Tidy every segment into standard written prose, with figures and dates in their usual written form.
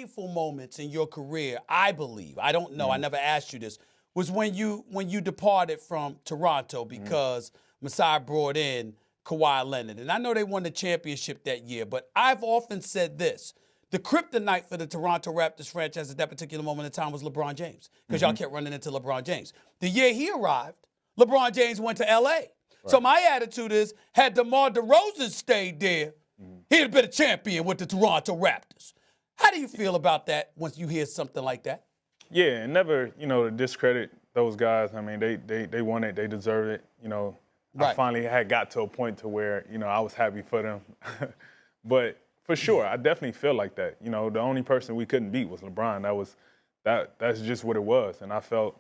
painful moments in your career, I believe, I don't know, I never asked you this, was when you departed from Toronto because Masai brought in Kawhi Leonard. And I know they won the championship that year, but I've often said this. The kryptonite for the Toronto Raptors franchise at that particular moment in time was LeBron James, because y'all kept running into LeBron James. The year he arrived, LeBron James went to L.A. Right. So my attitude is, had DeMar DeRozan stayed there, he'd have been a champion with the Toronto Raptors. How do you feel about that once you hear something like that? Yeah, and never, to discredit those guys. I mean, they won it, they deserved it. Right. I finally had got to a point to where, I was happy for them. But for sure, I definitely feel like that. The only person we couldn't beat was LeBron. That's just what it was. And I felt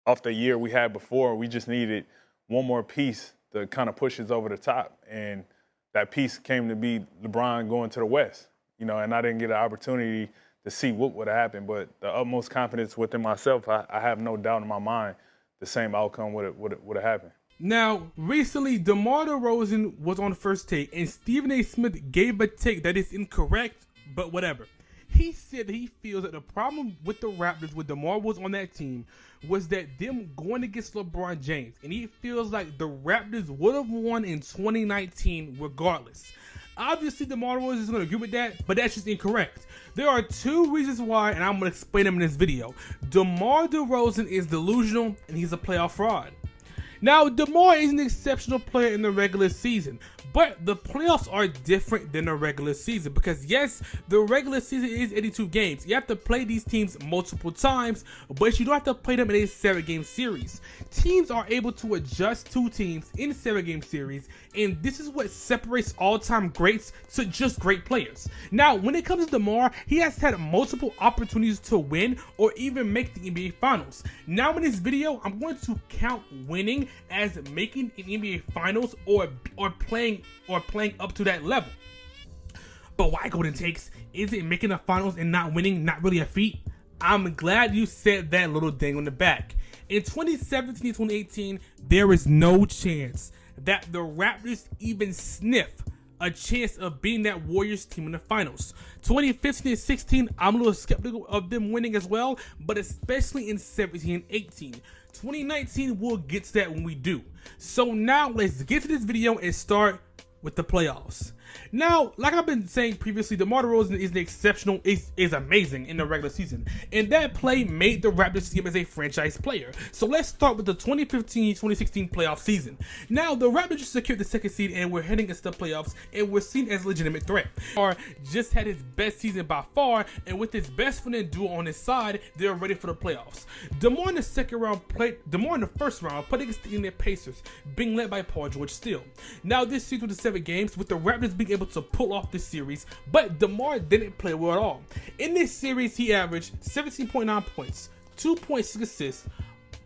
off the year we had before, we just needed one more piece to kind of push us over the top. And that piece came to be LeBron going to the West. And I didn't get an opportunity to see what would have happened. But the utmost confidence within myself, I have no doubt in my mind the same outcome would have happened. Now, recently, DeMar DeRozan was on First Take, and Stephen A. Smith gave a take that is incorrect, but whatever. He said that he feels that the problem with the Raptors, when DeMar was on that team, was that them going against LeBron James, and he feels like the Raptors would have won in 2019 regardless. Obviously, DeMar DeRozan is going to agree with that, but that's just incorrect. There are two reasons why, and I'm going to explain them in this video. DeMar DeRozan is delusional, and he's a playoff fraud. Now, DeMar is an exceptional player in the regular season, but the playoffs are different than the regular season because, yes, the regular season is 82 games. You have to play these teams multiple times, but you don't have to play them in a 7-game series. Teams are able to adjust to teams in 7-game series, and this is what separates all-time greats to just great players. Now, when it comes to DeMar, he has had multiple opportunities to win or even make the NBA Finals. Now, in this video, I'm going to count winning as making an NBA Finals or playing up to that level. But why, Golden Takes? Isn't making the Finals and not winning not really a feat? I'm glad you said that little ding on the back. In 2017 and 2018, there is no chance that the Raptors even sniff a chance of beating that Warriors team in the Finals. 2015 and 16, I'm a little skeptical of them winning as well, but especially in 17 and 18. 2019, we'll get to that when we do. So now let's get to this video and start with the playoffs. Now, like I've been saying previously, DeMar DeRozan is amazing in the regular season, and that play made the Raptors see him as a franchise player. So let's start with the 2015-2016 playoff season. Now, the Raptors just secured the second seed, and we're heading into the playoffs, and we're seen as a legitimate threat. DeMar just had his best season by far, and with his best friend and duo on his side, they're ready for the playoffs. DeMar in the first round played against the Indiana Pacers, being led by Paul George still. Now, this series was 7 games, with the Raptors being able to pull off this series, but DeMar didn't play well at all. In this series, he averaged 17.9 points, 2.6 assists,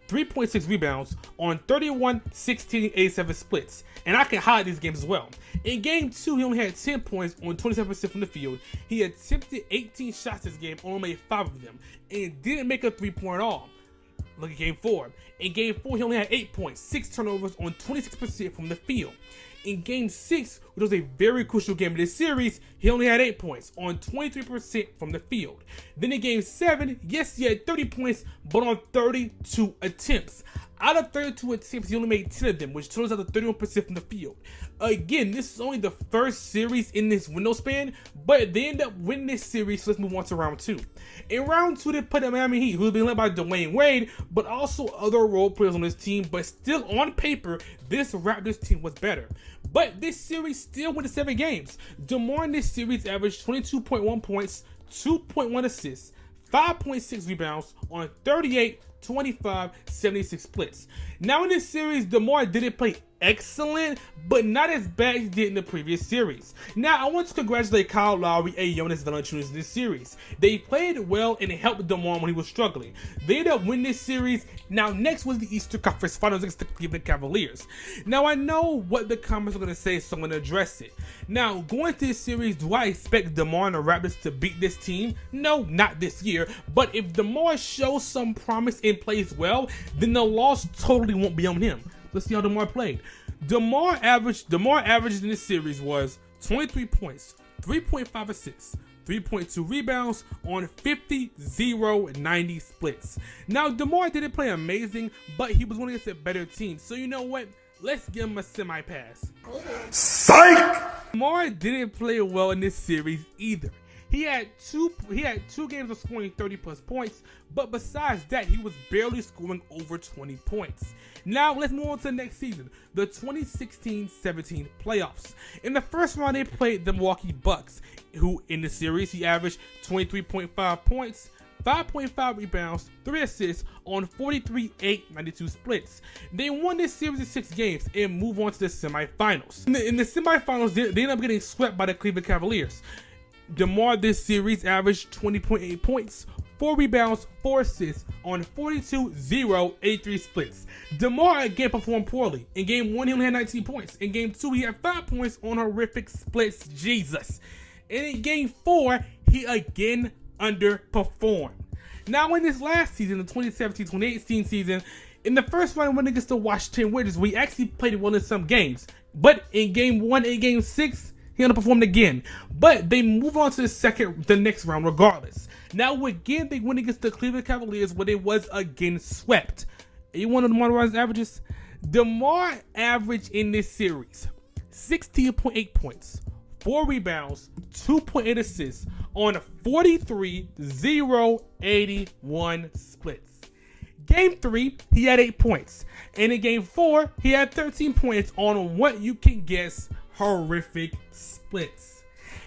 3.6 rebounds on 31, 16, 87 splits. And I can highlight these games as well. In game 2, he only had 10 points on 27% from the field. He attempted 18 shots this game, only made 5 of them, and didn't make a 3-point at all. Look at game 4. In game 4, he only had 8 points, 6 turnovers on 26% from the field. In game 6, which was a very crucial game in this series, he only had 8 points on 23% from the field. Then in game 7, yes, he had 30 points, but on 32 attempts. Out of 32 attempts, he only made 10 of them, which totals out to 31% from the field. Again, this is only the first series in this window span, but they end up winning this series, so let's move on to round 2. In round 2, they put the Miami Heat, who's been led by Dwayne Wade, but also other role players on this team, but still on paper, this Raptors team was better. But this series still went to 7 games. DeMar in this series averaged 22.1 points, 2.1 assists, 5.6 rebounds on 38, 25, 76 splits. Now in this series, DeMar didn't play excellent, but not as bad as he did in the previous series. Now, I want to congratulate Kyle Lowry and Jonas Valanciunas in this series. They played well and helped DeMar when he was struggling. They ended up winning this series. Now, next was the Eastern Conference Finals against the Cleveland Cavaliers. Now, I know what the comments are going to say, so I'm going to address it. Now, going to this series, do I expect DeMar and the Raptors to beat this team? No, not this year. But if DeMar shows some promise and plays well, then the loss totally won't be on him. Let's see how DeMar played. DeMar average in this series was 23 points, 3.5 assists, 3.2 rebounds on 50-0-90 splits. Now, DeMar didn't play amazing, but he was going against a better team. So you know what? Let's give him a semi-pass. Psych! DeMar didn't play well in this series either. He had two games of scoring 30+ points, but besides that, he was barely scoring over 20 points. Now, let's move on to the next season, the 2016-17 playoffs. In the first round, they played the Milwaukee Bucks, who in the series, he averaged 23.5 points, 5.5 rebounds, 3 assists on 43-8-92 splits. They won this series in 6 games and move on to the semifinals. In the semifinals, they ended up getting swept by the Cleveland Cavaliers. DeMar this series averaged 20.8 points, 4 rebounds, 4 assists on 42-0-83 splits. DeMar again performed poorly. In game 1, he only had 19 points. In game 2, he had 5 points on horrific splits. Jesus. And in game 4, he again underperformed. Now in this last season, the 2017-2018 season, in the first round win against the Washington Wizards, we actually played well in some games. But in game 1 and game 6, he underperformed again. But they move on to the next round regardless. Now again, they win against the Cleveland Cavaliers, where they was again swept. You want to know DeMar DeRozan's averages? DeMar averaged in this series 16.8 points, 4 rebounds, 2.8 assists on 43-0-81 splits. Game 3, he had 8 points. And in game 4, he had 13 points on what you can guess horrific splits.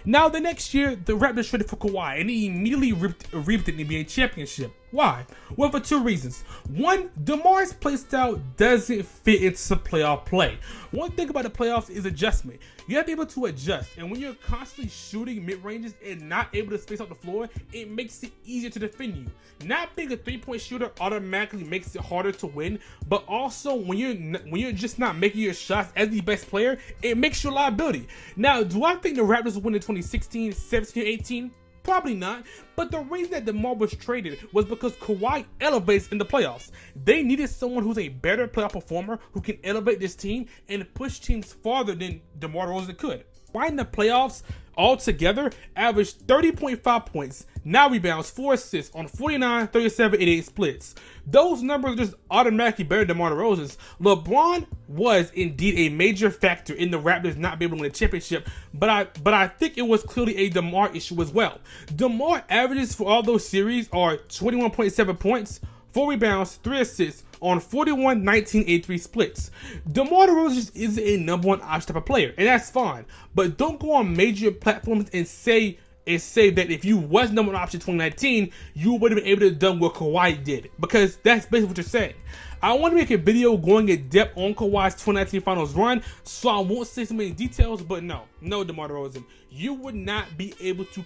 Now, the next year, the Raptors traded for Kawhi, and he immediately reaped the NBA championship. Why? Well, for 2 reasons. One, DeMar's playstyle doesn't fit into playoff play. One thing about the playoffs is adjustment. You have to be able to adjust, and when you're constantly shooting mid-ranges and not able to space out the floor, it makes it easier to defend you. Not being a 3-point shooter automatically makes it harder to win, but also when you're just not making your shots as the best player, it makes you a liability. Now, do I think the Raptors will win in 2016, 17, 18? Probably not, but the reason that DeMar was traded was because Kawhi elevates in the playoffs. They needed someone who's a better playoff performer who can elevate this team and push teams farther than DeMar DeRozan could. Kawhi in the playoffs altogether averaged 30.5 points, 9 rebounds, 4 assists on 49, 37, 88 splits. Those numbers are just automatically better than DeMar DeRozan's. LeBron was indeed a major factor in the Raptors not being able to win a championship, but I think it was clearly a DeMar issue as well. DeMar averages for all those series are 21.7 points, 4 rebounds, 3 assists on 41, 19, 83 splits. DeMar DeRozan just isn't a number 1 option type of player, and that's fine. But don't go on major platforms and say that if you was number 1 option in 2019, you would have been able to have done what Kawhi did, because that's basically what you're saying. I want to make a video going in depth on Kawhi's 2019 finals run, so I won't say so many details, but no, DeMar DeRozan, you would not be able to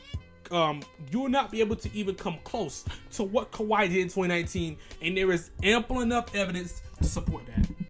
even come close to what Kawhi did in 2019, and there is ample enough evidence to support that.